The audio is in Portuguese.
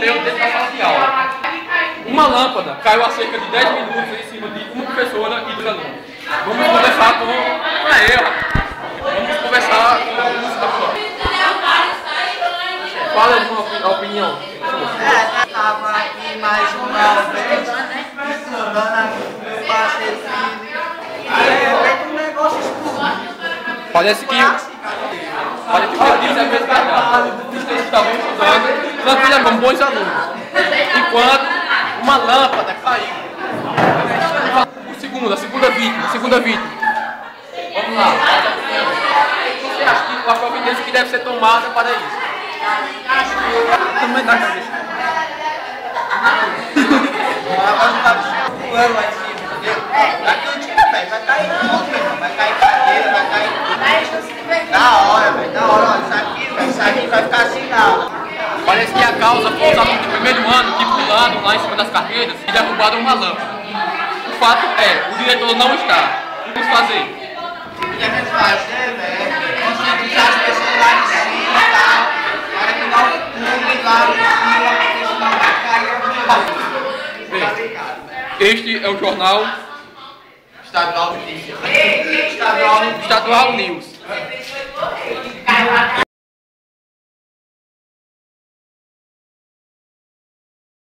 ocorreu dentro da sala de aula. Uma lâmpada caiu há cerca de 10 minutos em cima de uma professora e dos alunos. Vamos conversar com... Vamos conversar com alguns alunos. Fala de uma opinião. Estava aqui mais uma vez, estudando aqui com meu parceiro filho. E é feito um negócio escuro. Parece que ele disse a mesma verdade. Eles estavam estudando tranquilamente como bons alunos. Enquanto uma lâmpada caiu. A segunda vítima. Vamos lá. Você acha que a providência que deve ser tomada para isso? Também dá cabeça. Agora não tá voando lá em cima, entendeu? Aqui eu tinha, velho. Vai cair tudo, vai cair cadeira, vai cair. Da hora, velho. Da hora. Isso aqui vai ficar assim, não. Parece que a causa foi os alunos do primeiro ano que pularam lá em cima das carreiras e derrubaram uma lâmpada. O fato é, o diretor não está. O que vamos fazer? O que a gente fazer, velho? Conscientizar as pessoas lá em cima e tal. Para que não pulem lá em cima, porque senão vai cair. Bem, este é o jornal Estadual Notícias. Estadual News.